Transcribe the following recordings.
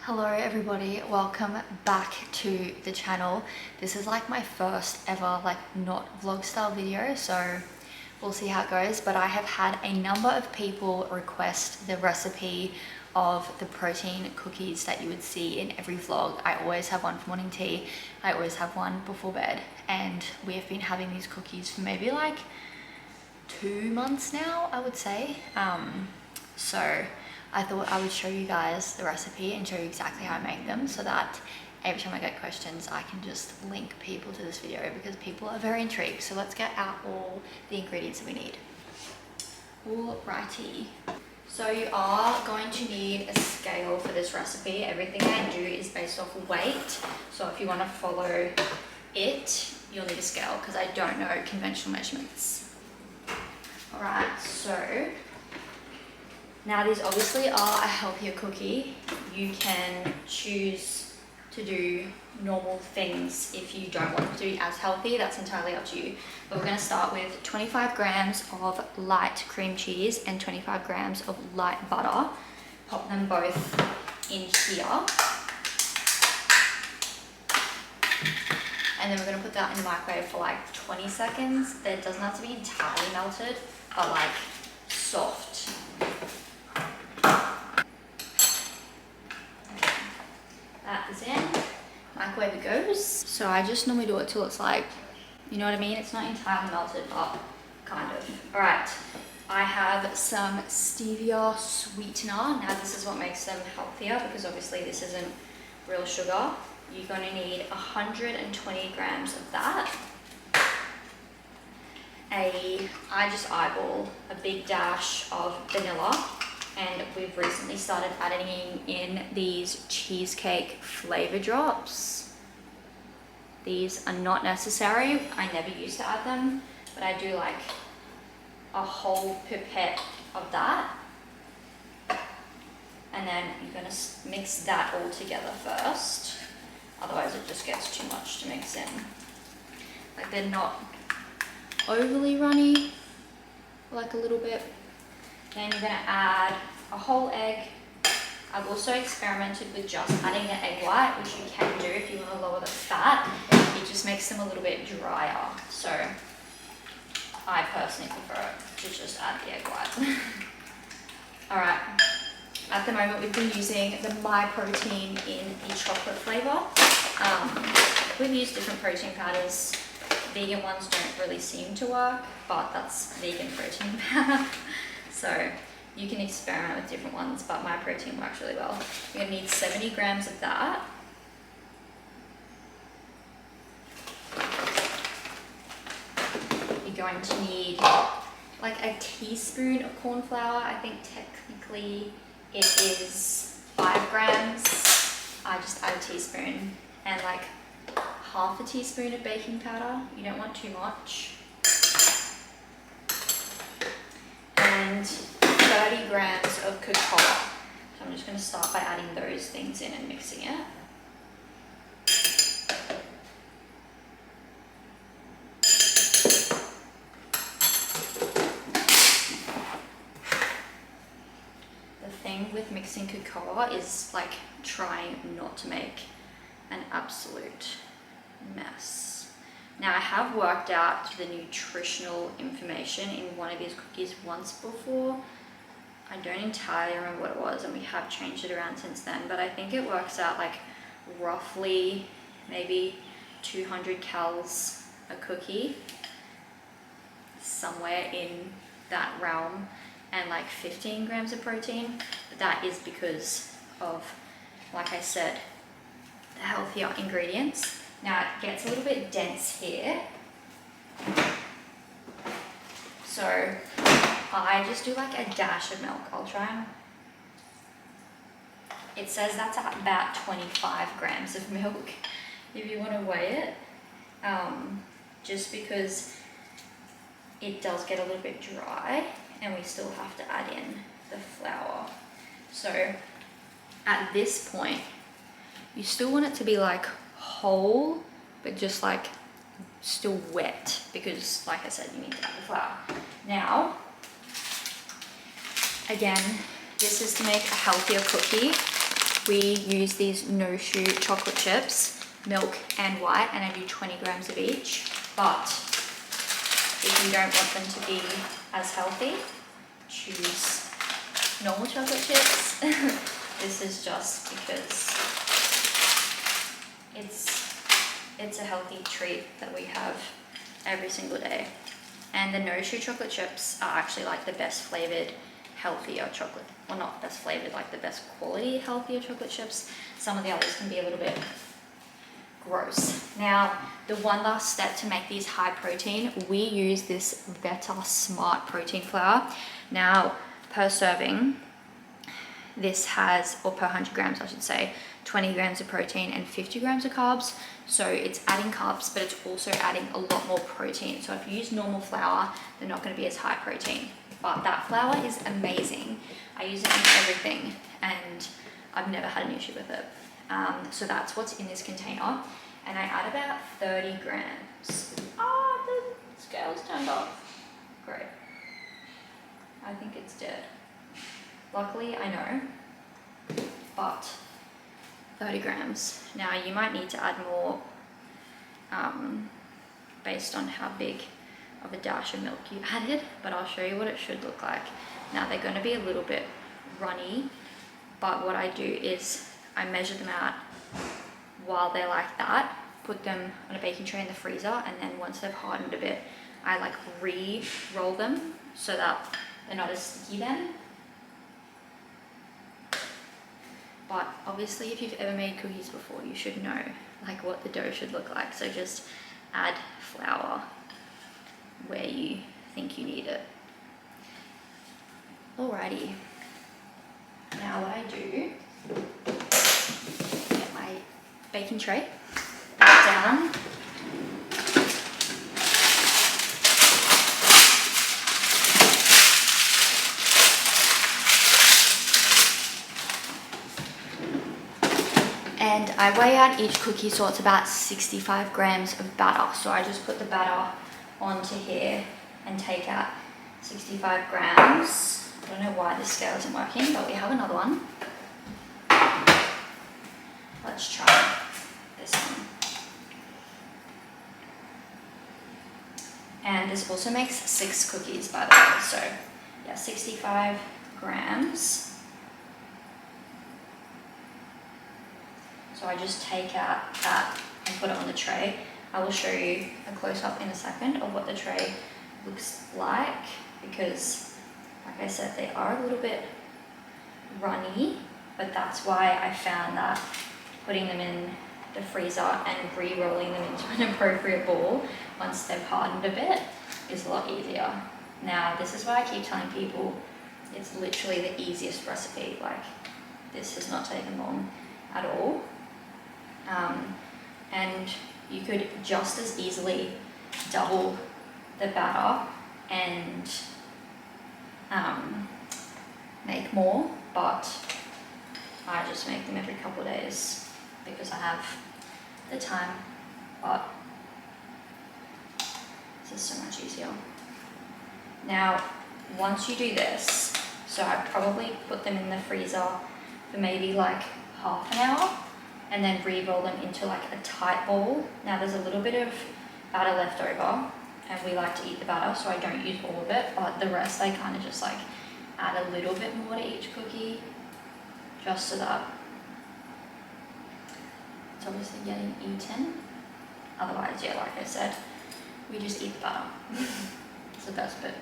Hello everybody, welcome back to the channel. This is like my first ever not vlog style video, so we'll see how it goes. But I have had a number of people request the recipe of the protein cookies that you would see in every vlog. I always have one for morning tea, I always have one before bed, and we have been having these cookies for maybe like 2 months now, I would say. So I thought I would show you guys the recipe and show you exactly how I make them, so that every time I get questions I can just link people to this video, because people are very intrigued. So let's get out all the ingredients that we need. Alrighty, so you are going to need a scale for this recipe. Everything I do is based off of weight, so if you want to follow it you'll need a scale, because I don't know conventional measurements. Alright, so now these obviously are a healthier cookie. You can choose to do normal things if you don't want it to be as healthy. That's entirely up to you. But we're going to start with 25 grams of light cream cheese and 25 grams of light butter. Pop them both in here. And then we're going to put that in the microwave for like 20 seconds. It doesn't have to be entirely melted, but like soft. That is in. Microwave it goes. So I just normally do it till it's like, you know what I mean? It's not entirely melted, but kind of. Alright, I have some stevia sweetener. Now this is what makes them healthier, because obviously this isn't real sugar. You're going to need 120 grams of that. I just eyeball a big dash of vanilla. And we've recently started adding in these cheesecake flavor drops. These are not necessary. I never used to add them, but I do like a whole pipette of that. And then you're gonna mix that all together first. Otherwise it just gets too much to mix in. Like, they're not overly runny, like a little bit. Then you're going to add a whole egg. I've also experimented with just adding the egg white, which you can do if you want to lower the fat. It just makes them a little bit drier. So I personally prefer it to just add the egg white. Alright, at the moment we've been using the MyProtein in the chocolate flavour. We've used different protein powders. Vegan ones don't really seem to work, but that's vegan protein powder. So you can experiment with different ones, but MyProtein works really well. You're going to need 70 grams of that. You're going to need like a teaspoon of corn flour. I think technically it is 5 grams. I just add a teaspoon, and like half a teaspoon of baking powder. You don't want too much. And 30 grams of cocoa. So I'm just going to start by adding those things in and mixing it. The thing with mixing cocoa is like trying not to make an absolute mess. Now, I have worked out the nutritional information in one of these cookies once before. I don't entirely remember what it was, and we have changed it around since then, but I think it works out like roughly maybe 200 calories a cookie, somewhere in that realm, and like 15 grams of protein. But that is because of, like I said, the healthier ingredients. Now it gets a little bit dense here, so I just do like a dash of milk. I'll try and, it says that's at about 25 grams of milk if you want to weigh it, just because it does get a little bit dry and we still have to add in the flour. So at this point you still want it to be like whole, but just like still wet, because like I said, you need to add the flour. Now, again, this is to make a healthier cookie. we use these No Shoe chocolate chips, milk and white, and I do 20 grams of each. But if you don't want them to be as healthy, choose normal chocolate chips. This is just because it's a healthy treat that we have every single day. And the No Shoe chocolate chips are actually like the best flavored, healthier chocolate. Well, not best flavored, like the best quality, healthier chocolate chips. Some of the others can be a little bit gross. Now, the one last step to make these high protein, we use this Veta Smart protein flour. Now, per serving, this has, or per 100 grams I should say, 20 grams of protein and 50 grams of carbs. So it's adding carbs, but it's also adding a lot more protein. So if you use normal flour, they're not going to be as high protein. But that flour is amazing. I use it in everything and I've never had an issue with it. So that's what's in this container. And I add about 30 grams. Oh, the scale's turned off. Great. I think it's dead. Luckily, I know, but 30 grams. Now you might need to add more based on how big of a dash of milk you added, but I'll show you what it should look like. Now they're going to be a little bit runny, but what I do is I measure them out while they're like that, put them on a baking tray in the freezer, and then once they've hardened a bit, I like re-roll them so that they're not as sticky then. But obviously if you've ever made cookies before, you should know like what the dough should look like. So just add flour where you think you need it. Alrighty. Now what I do, get my baking tray back down. And I weigh out each cookie, so it's about 65 grams of batter. So I just put the batter onto here and take out 65 grams. I don't know why this scale isn't working, but we have another one. Let's try this one. And this also makes 6 cookies, by the way. So yeah, 65 grams. So I just take out that and put it on the tray. I will show you a close-up in a second of what the tray looks like, because like I said, they are a little bit runny, but that's why I found that putting them in the freezer and re-rolling them into an appropriate ball once they've hardened a bit is a lot easier. Now, this is why I keep telling people it's literally the easiest recipe. Like, this has not taken long at all. And you could just as easily double the batter and make more, but I just make them every couple of days because I have the time. But this is so much easier. Now, once you do this, so I probably put them in the freezer for maybe like half an hour, and then re-roll them into like a tight ball. Now there's a little bit of batter left over, and we like to eat the batter, so I don't use all of it, but the rest I kind of just like add a little bit more to each cookie, just so that it's obviously getting eaten. Otherwise, yeah, like I said, we just eat the batter. It's the best bit.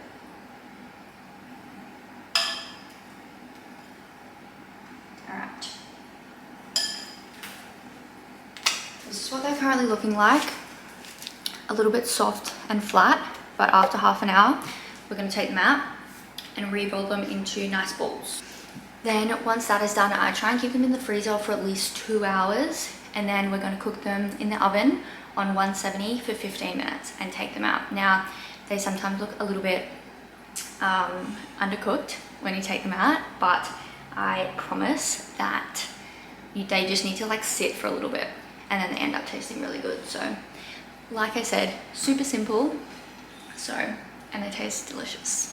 Alright. This is what they're currently looking like. A little bit soft and flat, but after half an hour, we're going to take them out and re-roll them into nice balls. Then once that is done, I try and keep them in the freezer for at least 2 hours, and then we're going to cook them in the oven on 170 for 15 minutes and take them out. Now, they sometimes look a little bit undercooked when you take them out, but I promise that they just need to like sit for a little bit, and then they end up tasting really good. So like I said, super simple, and they taste delicious.